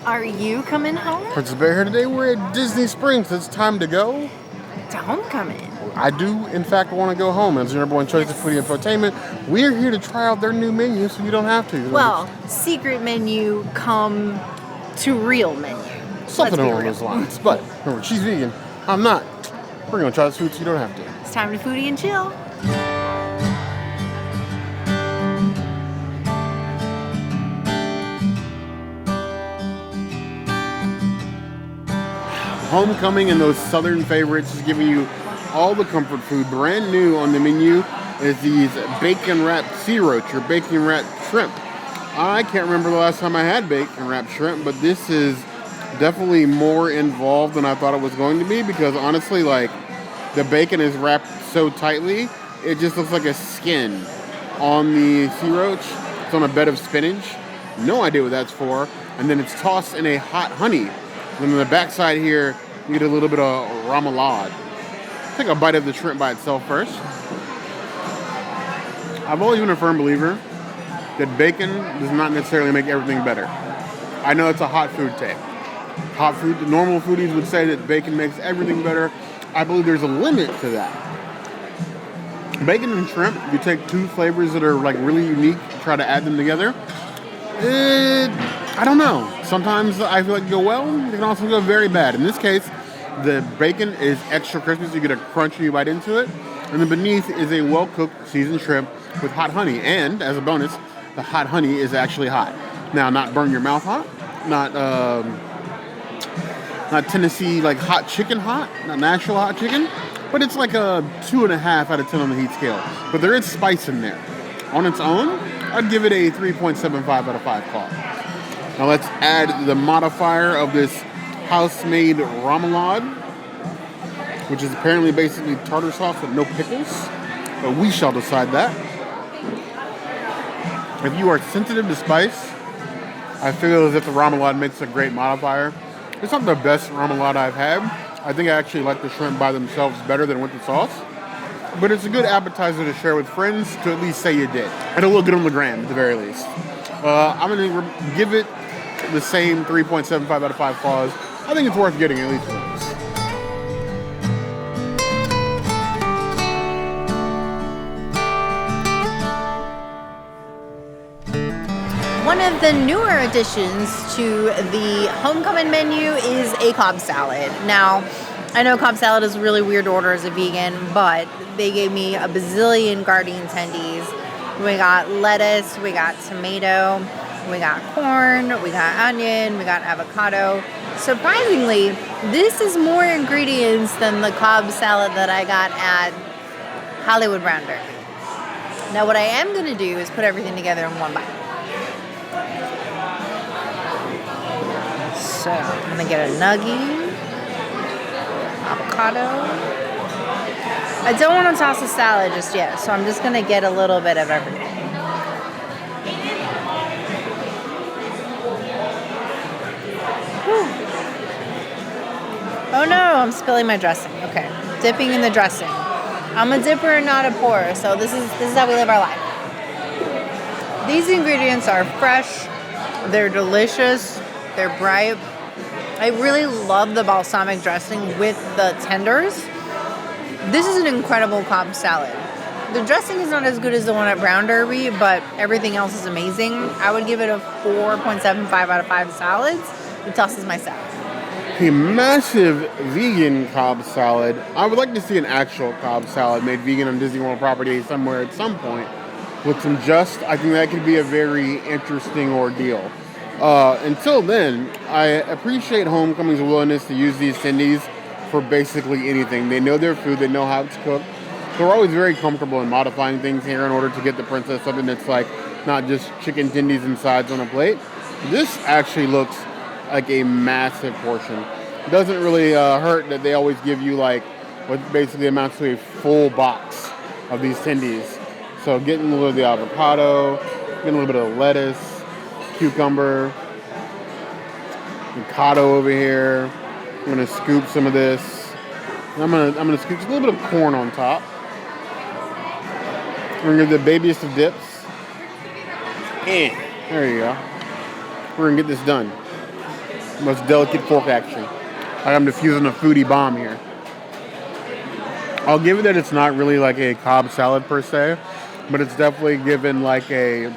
Are you coming home? Princess Bear here today. We're at Disney Springs. It's time to go to Homecoming. I do, in fact, want to go home. As your number one choice of foodie infotainment, we're here to try out their new menu, so you don't have to. Well, secret menu come to real menu. Something along those lines. But remember, she's vegan. I'm not. We're going to try this food so you don't have to. It's time to foodie and chill. Homecoming and those southern favorites is giving you all the comfort food. Brand new on the menu is these bacon wrapped sea roach or bacon wrapped shrimp. I can't remember the last time I had bacon wrapped shrimp, but this is definitely more involved than I thought it was going to be, because honestly, like, the bacon is wrapped so tightly, it just looks like a skin on the sea roach. It's on a bed of spinach. No idea what that's for. And then it's tossed in a hot honey. And on the backside here, you get a little bit of remoulade. Take a bite of the shrimp by itself first. I've always been a firm believer that bacon does not necessarily make everything better. I know it's a hot food take. Hot food, the normal foodies would say that bacon makes everything better. I believe there's a limit to that. Bacon and shrimp, you take two flavors that are like really unique, try to add them together. I don't know. Sometimes I feel like they go well. They can also go very bad. In this case, the bacon is extra crispy, so you get a crunchy bite into it. And then beneath is a well-cooked seasoned shrimp with hot honey. And as a bonus, the hot honey is actually hot. Now, not burn your mouth hot, not Tennessee like hot chicken hot, not Nashville hot chicken, but it's like a 2.5 out of 10 on the heat scale. But there is spice in there. On its own, I'd give it a 3.75 out of 5 claw. Now let's add the modifier of this house-made remoulade, which is apparently basically tartar sauce with no pickles, but we shall decide that. If you are sensitive to spice, I feel as if the remoulade makes a great modifier. It's not the best remoulade I've had. I think I actually like the shrimp by themselves better than with the sauce. But it's a good appetizer to share with friends, to at least say you did. It'll look good on the gram, at the very least. I'm going to give it the same 3.75 out of 5 claws. I think it's worth getting at least once. One of the newer additions to the Homecoming menu is a Cobb salad. Now, I know Cobb salad is a really weird to order as a vegan, but they gave me a bazillion garden tendies. We got lettuce, we got tomato, we got corn, we got onion, we got avocado. Surprisingly, this is more ingredients than the Cobb salad that I got at Hollywood Brown Derby. Now, what I am going to do is put everything together in one bite. So, I'm going to get a nugget, avocado. I don't want to toss the salad just yet, so I'm just going to get a little bit of everything. Whew. Oh no, I'm spilling my dressing. Okay, dipping in the dressing. I'm a dipper and not a pourer, so this is how we live our life. These ingredients are fresh, they're delicious, they're bright. I really love the balsamic dressing with the tenders. This is an incredible Cobb salad. The dressing is not as good as the one at Brown Derby, but everything else is amazing. I would give it a 4.75 out of 5 salads. It tosses my salad. A massive vegan Cobb salad. I would like to see an actual Cobb salad made vegan on Disney World property somewhere at some point with some just. I think that could be a very interesting ordeal. Until then, I appreciate Homecoming's willingness to use these tendies for basically anything. They know their food, they know how it's cooked. So we're always very comfortable in modifying things here in order to get the princess something that's like not just chicken tendies and sides on a plate. This actually looks like a massive portion. It doesn't really hurt that they always give you like what basically amounts to a full box of these tendies. So getting a little of the avocado, getting a little bit of lettuce, cucumber, avocado over here. I'm gonna scoop some of this. I'm gonna scoop just a little bit of corn on top. We're gonna give the babiest of dips. There you go. We're gonna get this done. most delicate fork action. Like I'm diffusing a foodie bomb here. I'll give it that it's not really like a Cobb salad per se, but it's definitely given like a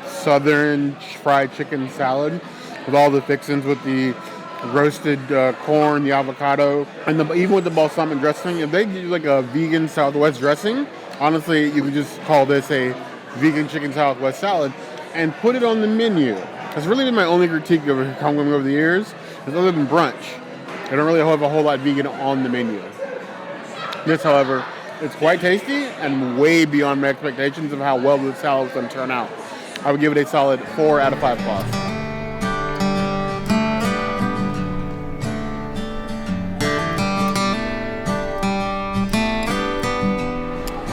southern fried chicken salad with all the fixings, with the roasted corn, the avocado, and even with the balsamic dressing. If they do like a vegan Southwest dressing, honestly, you could just call this a vegan chicken Southwest salad and put it on the menu. That's really been my only critique of Homecomin over the years, is other than brunch, I don't really have a whole lot vegan on the menu. This, however, it's quite tasty and way beyond my expectations of how well the salad was going to turn out. I would give it a solid 4 out of 5 claws.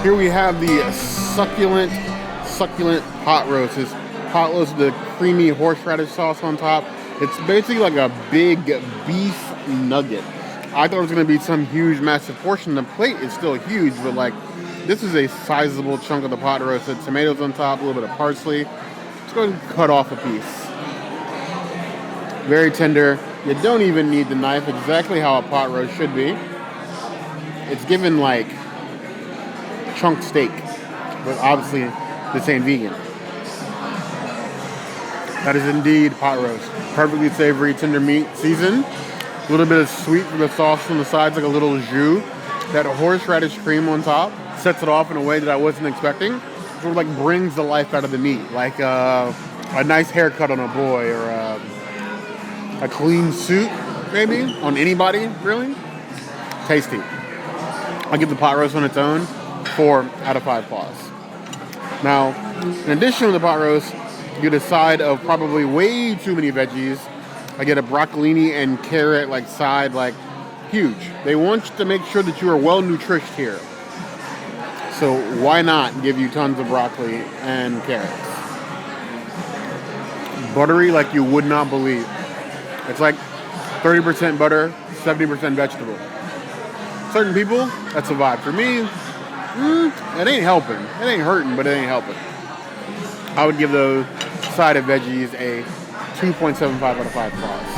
Here we have the succulent pot roast. This pot roast with the creamy horseradish sauce on top. It's basically like a big beef nugget. I thought it was going to be some huge, massive portion. The plate is still huge, but like, this is a sizable chunk of the pot roast. The tomatoes on top, a little bit of parsley. Let's go ahead and cut off a piece. Very tender. You don't even need the knife. Exactly how a pot roast should be. It's given like chunk steak, but obviously this ain't vegan. That is indeed pot roast. Perfectly savory, tender meat, seasoned. A little bit of sweet for the sauce on the sides, like a little jus. That horseradish cream on top sets it off in a way that I wasn't expecting. Sort of like brings the life out of the meat, like a nice haircut on a boy, or a clean suit, maybe, on anybody, really. Tasty. I'll give the pot roast on its own 4 out of 5 claws. Now, in addition to the pot roast, you get a side of probably way too many veggies. I get a broccolini and carrot like side, like huge. They want to make sure that you are well nourished here. So why not give you tons of broccoli and carrots? Buttery like you would not believe. It's like 30% butter, 70% vegetable. Certain people, that's a vibe. For me, it ain't helping. It ain't hurting, but it ain't helping. I would give those side of veggies a 2.75 out of 5 claws.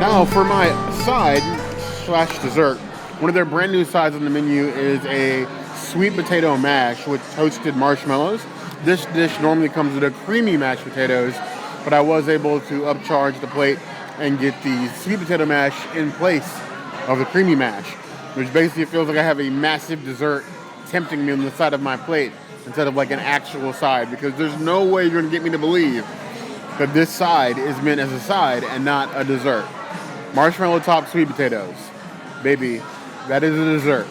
Now for my side / dessert, one of their brand new sides on the menu is a sweet potato mash with toasted marshmallows. This dish normally comes with a creamy mashed potatoes, but I was able to upcharge the plate and get the sweet potato mash in place of the creamy mash, which basically feels like I have a massive dessert tempting me on the side of my plate instead of like an actual side, because there's no way you're going to get me to believe that this side is meant as a side and not a dessert. Marshmallow topped sweet potatoes. Baby, that is a dessert,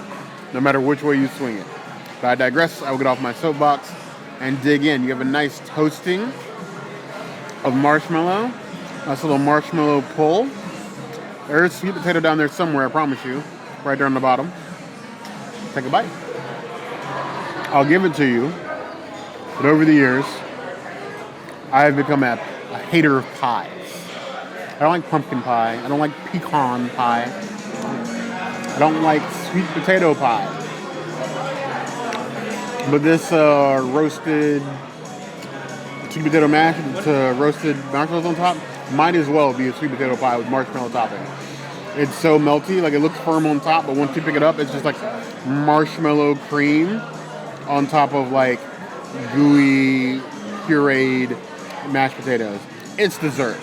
no matter which way you swing it. But I digress. I will get off my soapbox and dig in. You have a nice toasting of marshmallow. Nice little marshmallow pull. There's sweet potato down there somewhere, I promise you. Right there on the bottom. Take a bite. I'll give it to you. But over the years, I have become a hater of pies. I don't like pumpkin pie. I don't like pecan pie. I don't like sweet potato pie. But this roasted sweet potato mash with roasted marshmallows on top might as well be a sweet potato pie with marshmallow topping. It's so melty, like it looks firm on top, but once you pick it up, it's just like marshmallow cream on top of like gooey, pureed mashed potatoes. It's dessert.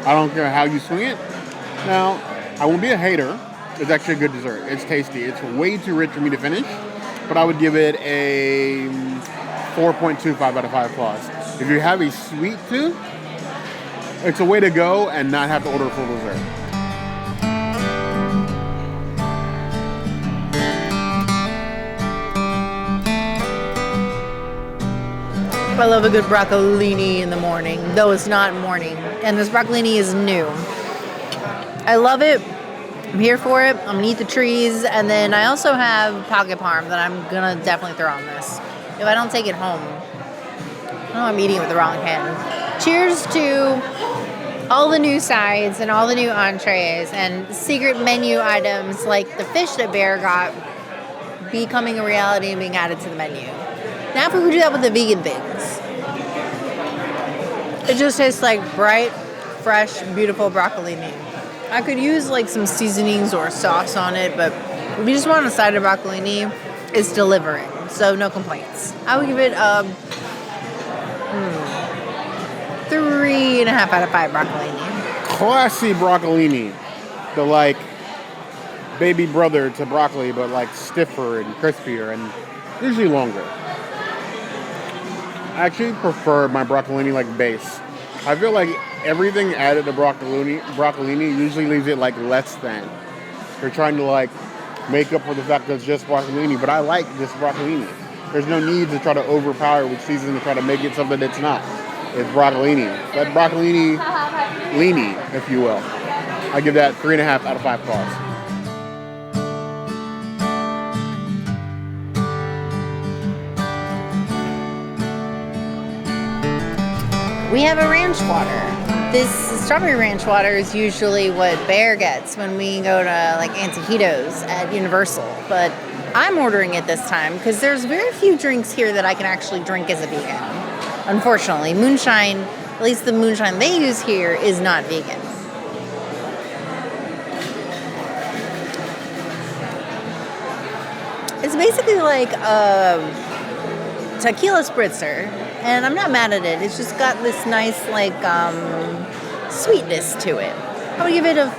I don't care how you swing it. Now, I won't be a hater. It's actually a good dessert. It's tasty. It's way too rich for me to finish, but I would give it a 4.25 out of 5 claws. If you have a sweet tooth, it's a way to go and not have to order a full dessert. I love a good broccolini in the morning, though it's not morning. And this broccolini is new. I love it. I'm here for it. I'm gonna eat the trees. And then I also have pocket parm that I'm gonna definitely throw on this. If I don't take it home, I'm eating it with the wrong hand. Cheers to all the new sides and all the new entrees and secret menu items like the fish that Bear got becoming a reality and being added to the menu. Now if we could do that with the vegan things. It just tastes like bright, fresh, beautiful broccolini. I could use like some seasonings or sauce on it, but if you just want a side of broccolini, it's delivering. So no complaints. I would give it 3.5 out of 5 broccolini. Classy broccolini. The like baby brother to broccoli, but like stiffer and crispier and usually longer. I actually prefer my broccolini like base. I feel like everything added to broccolini usually leaves it like less than. They're trying to like make up for the fact that it's just broccolini, but I like just broccolini. There's no need to try to overpower with seasoning to try to make it something that's not. It's broccolini. That broccolini leany, if you will. I give that 3.5 out of 5 claws. We have a ranch water. This strawberry ranch water is usually what Bear gets when we go to like Antojitos at Universal, but I'm ordering it this time because there's very few drinks here that I can actually drink as a vegan. Unfortunately, moonshine, at least the moonshine they use here, is not vegan. It's basically like a tequila spritzer, and I'm not mad at it. It's just got this nice like sweetness to it. I would give it a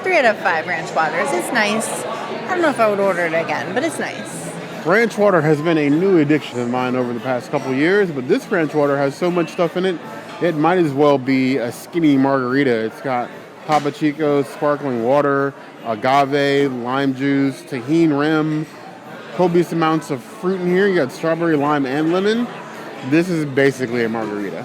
3 out of 5 ranch waters. It's nice. I don't know if I would order it again, but it's nice. Ranch water has been a new addiction of mine over the past couple years, but this ranch water has so much stuff in it, it might as well be a skinny margarita. It's got Papa Chico's sparkling water, agave, lime juice, tahini rim, copious amounts of fruit in here. You got strawberry, lime, and lemon. This is basically a margarita.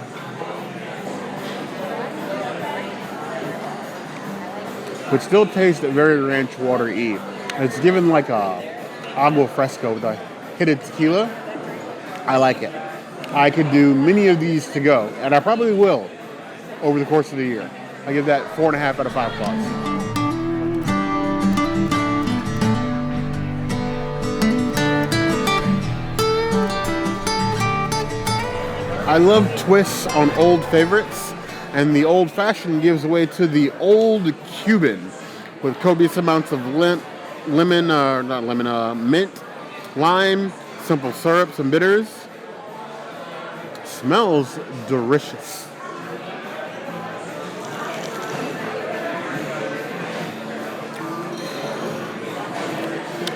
But still tastes very ranch water-y. It's given like a agua fresco with a hit of tequila. I like it. I could do many of these to go, and I probably will over the course of the year. I give that 4.5 out of 5 claws. I love twists on old favorites, and the old fashioned gives way to the old Cuban with copious amounts of mint, lime, simple syrups and bitters. Smells delicious.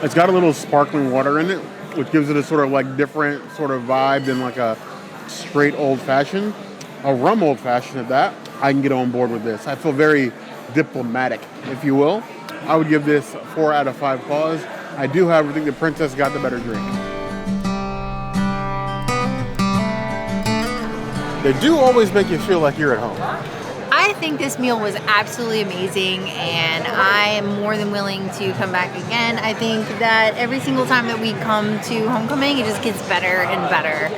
It's got a little sparkling water in it, which gives it a sort of like different sort of vibe than like a straight old fashioned. A rum old fashioned at that. I can get on board with this. I feel very diplomatic, if you will. I would give this 4 out of 5 claws. I do, however, think the princess got the better drink. They do always make you feel like you're at home. I think this meal was absolutely amazing, and I am more than willing to come back again. I think that every single time that we come to Homecoming, it just gets better and better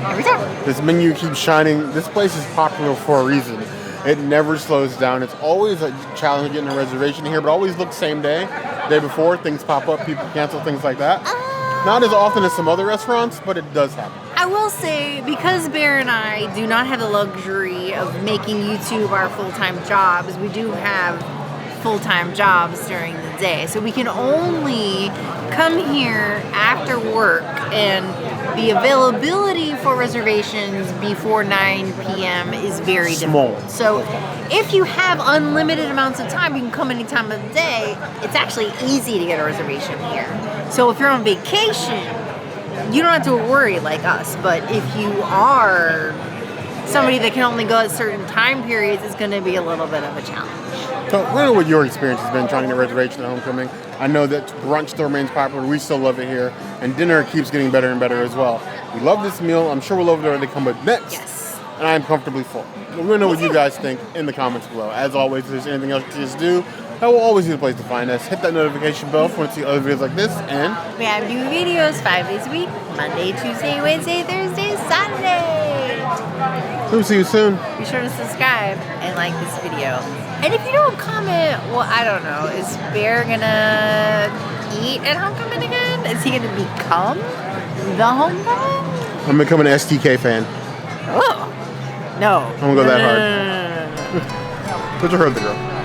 every time. This menu keeps shining. This place is popular for a reason. It never slows down. It's always a challenge getting a reservation here, but always looks same day before. Things pop up, people cancel, things like that. Not as often as some other restaurants, but it does happen. I will say, because Bear and I do not have the luxury of making YouTube our full-time jobs, we do have full-time jobs during the day. So we can only come here after work, and the availability for reservations before 9 p.m. is very difficult. So if you have unlimited amounts of time, you can come any time of the day. It's actually easy to get a reservation here. So if you're on vacation, you don't have to worry like us. But if you are somebody that can only go at certain time periods, it's going to be a little bit of a challenge. So I don't know what your experience has been trying to get a reservation at Homecoming. I know that brunch still remains popular. We still love it here. And dinner keeps getting better and better as well. We love this meal. I'm sure we'll love whatever they come with next. Yes. And I'm comfortably full. We're going to know what you guys think in the comments below. As always, if there's anything else to just do, that will always be the place to find us. Hit that notification bell if you want to see other videos like this. And we have new videos 5 days a week: Monday, Tuesday, Wednesday, Thursday, Saturday. We'll see you soon. Be sure to subscribe and like this video. And if you don't comment, well, I don't know. Is Bear gonna eat at Homecoming again? Is he gonna become the Homecoming? I'm becoming an STK fan. Oh. No. gonna go that hard. hard. Put your hurt the girl.